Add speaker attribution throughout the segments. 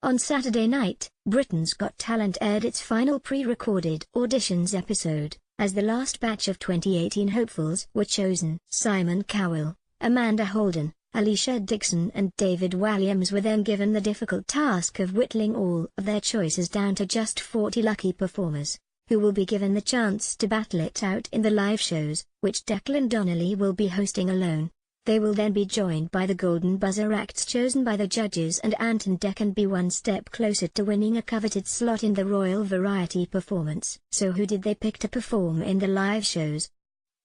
Speaker 1: On Saturday night, Britain's Got Talent aired its final pre-recorded auditions episode, as the last batch of 2018 hopefuls were chosen. Simon Cowell, Amanda Holden, Alesha Dixon and David Walliams were then given the difficult task of whittling all of their choices down to just 40 lucky performers, who will be given the chance to battle it out in the live shows, which Declan Donnelly will be hosting alone. They will then be joined by the Golden Buzzer acts chosen by the judges, and Ant and Dec can be one step closer to winning a coveted slot in the Royal Variety Performance. So who did they pick to perform in the live shows?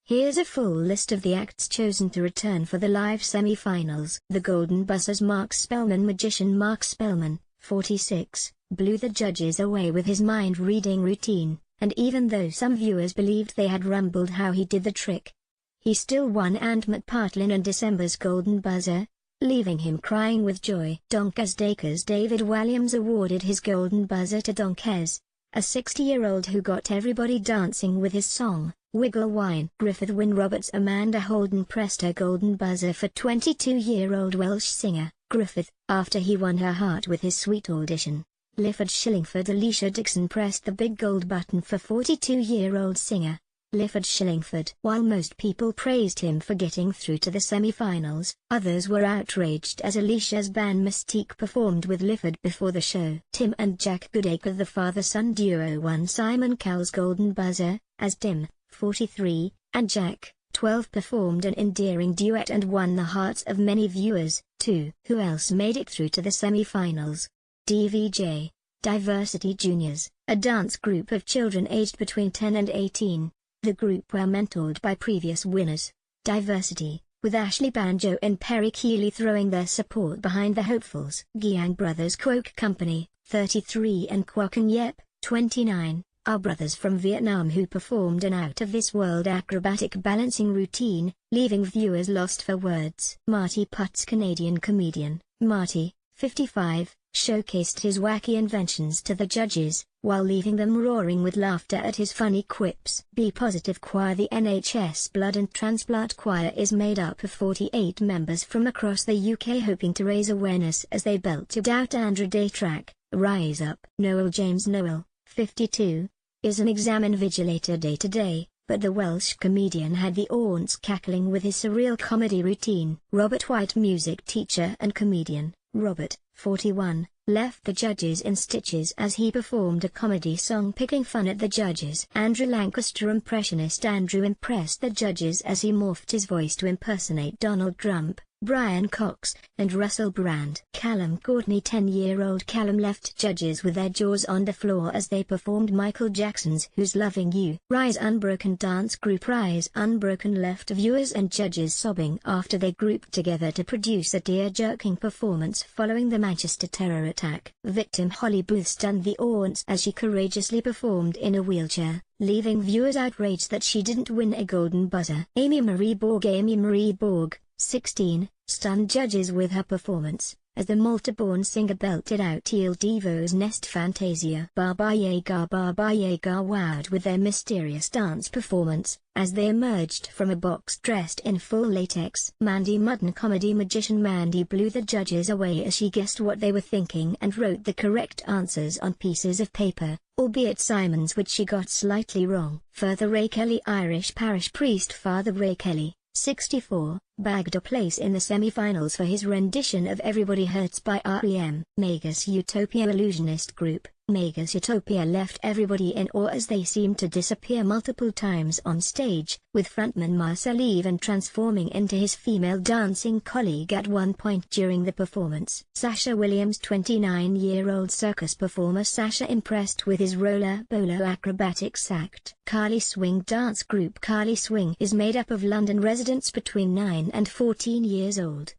Speaker 1: Here's a full list of the acts chosen to return for the live semi-finals. The Golden Buzzer's Mark Spellman. Magician Mark Spellman, 46, blew the judges away with his mind-reading routine, and even though some viewers believed they had rumbled how he did the trick, he still won and McPartlin and December's Golden Buzzer, leaving him crying with joy. Donkers Dakers. David Walliams awarded his Golden Buzzer to Donkers, a 60-year-old who got everybody dancing with his song, Wiggle Wine. Griffith Wyn Roberts. Amanda Holden pressed her Golden Buzzer for 22-year-old Welsh singer, Griffith, after he won her heart with his sweet audition. Lifford Shillingford. Alesha Dixon pressed the big gold button for 42-year-old singer, Lifford Shillingford. While most people praised him for getting through to the semi-finals, others were outraged as Alesha's band Mystique performed with Lifford before the show. Tim and Jack Goodacre. The father-son duo won Simon Cowell's Golden Buzzer, as Tim, 43, and Jack, 12, performed an endearing duet and won the hearts of many viewers, too. Who else made it through to the semi-finals? DVJ, Diversity Juniors, a dance group of children aged between 10 and 18. The group were mentored by previous winners, Diversity, with Ashley Banjo and Perry Keeley throwing their support behind the hopefuls. Giang Brothers. Quoc Company, 33, and Quoc and Yep, 29, are brothers from Vietnam who performed an out-of-this-world acrobatic balancing routine, leaving viewers lost for words. Marty Putz. Canadian comedian, Marty, 55, showcased his wacky inventions to the judges, while leaving them roaring with laughter at his funny quips. B Positive Choir. The NHS Blood and Transplant Choir is made up of 48 members from across the UK, hoping to raise awareness as they belted out Andrew Day track, Rise Up. Noel James. Noel, 52, is an exam invigilator day to day, but the Welsh comedian had the audience cackling with his surreal comedy routine. Robert White. Music teacher and comedian, Robert, 41, left the judges in stitches as he performed a comedy song picking fun at the judges. Andrew Lancaster. Impressionist Andrew impressed the judges as he morphed his voice to impersonate Donald Trump, Brian Cox, and Russell Brand. Callum Courtney. 10-year-old Callum left judges with their jaws on the floor as they performed Michael Jackson's Who's Loving You. Rise Unbroken. Dance group Rise Unbroken left viewers and judges sobbing after they grouped together to produce a tear-jerking performance following the Manchester terror attack. Victim Holly Booth stunned the audience as she courageously performed in a wheelchair, leaving viewers outraged that she didn't win a Golden Buzzer. Amy Marie Borg. Amy Marie Borg, 16, stunned judges with her performance, as the Malta-born singer belted out Il Divo's Nest Fantasia. Baba Yaga wowed with their mysterious dance performance, as they emerged from a box dressed in full latex. Mandy Mudden. Comedy magician Mandy blew the judges away as she guessed what they were thinking and wrote the correct answers on pieces of paper, albeit Simon's which she got slightly wrong. Father Ray Kelly. Irish parish priest Father Ray Kelly, 64, bagged a place in the semi-finals for his rendition of Everybody Hurts by R.E.M. Magus Utopia. Illusionist group, Magus Utopia left everybody in awe as they seemed to disappear multiple times on stage, with frontman Marcel even transforming into his female dancing colleague at one point during the performance. Sasha Williams. 29-year-old circus performer Sasha impressed with his roller bolo acrobatics act. Carly Swing. Dance group Carly Swing is made up of London residents between 9 and 14 years old.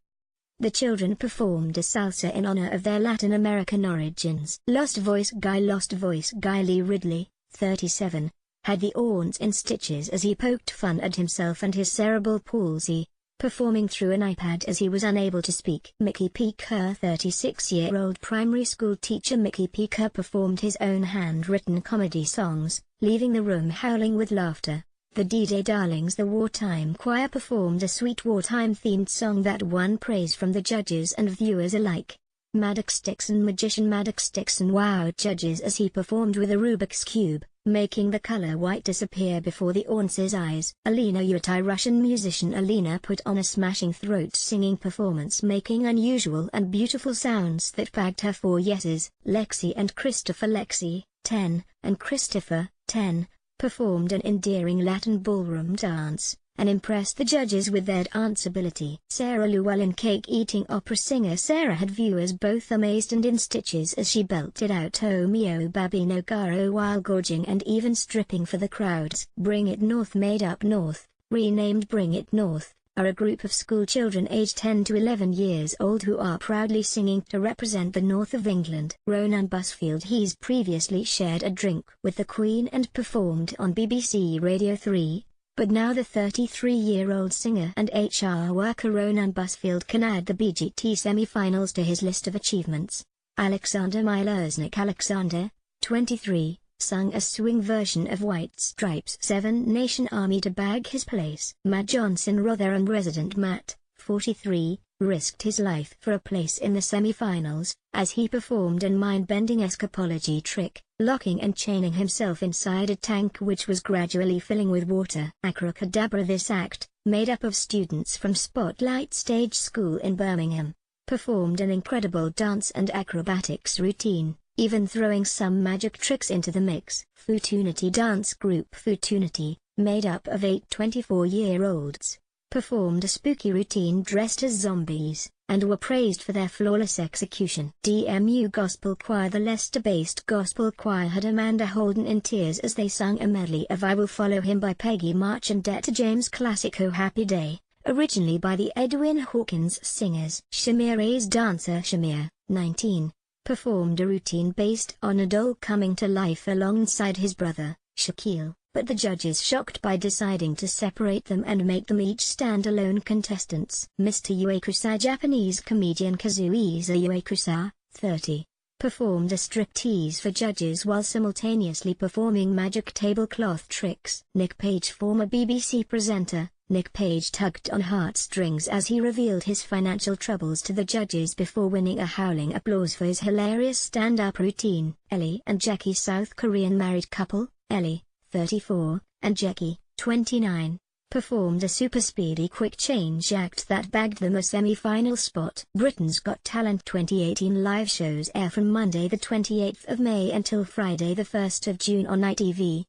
Speaker 1: The children performed a salsa in honor of their Latin American origins. Lost Voice Guy. Lee Ridley, 37, had the audience in stitches as he poked fun at himself and his cerebral palsy, performing through an iPad as he was unable to speak. Mickey P. Kerr. 36-year-old primary school teacher Mickey P. Kerr performed his own handwritten comedy songs, leaving the room howling with laughter. The D-Day Darlings. The Wartime Choir performed a sweet wartime-themed song that won praise from the judges and viewers alike. Maddox Dixon. Magician Maddox Dixon wowed judges as he performed with a Rubik's Cube, making the color white disappear before the audience's eyes. Alina Yutai. Russian musician Alina put on a smashing throat-singing performance, making unusual and beautiful sounds that bagged her 4 yeses. Lexi and Christopher. Lexi, 10, and Christopher, 10, performed an endearing Latin ballroom dance, and impressed the judges with their dance ability. Sarah Llewellyn. Cake-eating opera singer Sarah had viewers both amazed and in stitches as she belted out "O mio babino caro" while gorging and even stripping for the crowds. Bring It North. Made Up North, renamed Bring It North, are a group of school children aged 10 to 11 years old who are proudly singing to represent the north of England. Ronan Busfield. He's previously shared a drink with the Queen and performed on BBC Radio 3. But now the 33-year-old singer and HR worker Ronan Busfield can add the BGT semi-finals to his list of achievements. Alexander Milersnik. Alexander, 23, sung a swing version of White Stripes' Seven Nation Army to bag his place. Matt Johnson. Rotherham resident Matt, 43, risked his life for a place in the semi-finals, as he performed a mind-bending escapology trick, locking and chaining himself inside a tank which was gradually filling with water. Acrocadabra. This act, made up of students from Spotlight Stage School in Birmingham, performed an incredible dance and acrobatics routine, even throwing some magic tricks into the mix. Futunity dance group. Futunity, made up of 8 24-year-olds, performed a spooky routine dressed as zombies, and were praised for their flawless execution. DMU Gospel Choir. The Leicester-based gospel choir had Amanda Holden in tears as they sung a medley of "I Will Follow Him" by Peggy March and Etta James' classic "Oh Happy Day," originally by the Edwin Hawkins Singers. Shamir A's dancer Shamir, 19, performed a routine based on a doll coming to life alongside his brother, Shaquille, but the judges shocked by deciding to separate them and make them each stand-alone contestants. Mr. Uekusa. Japanese comedian Kazuisa Uekusa, 30, performed a striptease for judges while simultaneously performing magic tablecloth tricks. Nick Page. Former BBC presenter, Nick Page tugged on heartstrings as he revealed his financial troubles to the judges before winning a howling applause for his hilarious stand-up routine. Ellie and Jackie. South Korean married couple, Ellie, 34, and Jackie, 29, performed a super-speedy quick-change act that bagged them a semi-final spot. Britain's Got Talent 2018 live shows air from Monday the 28th of May until Friday the 1st of June on ITV.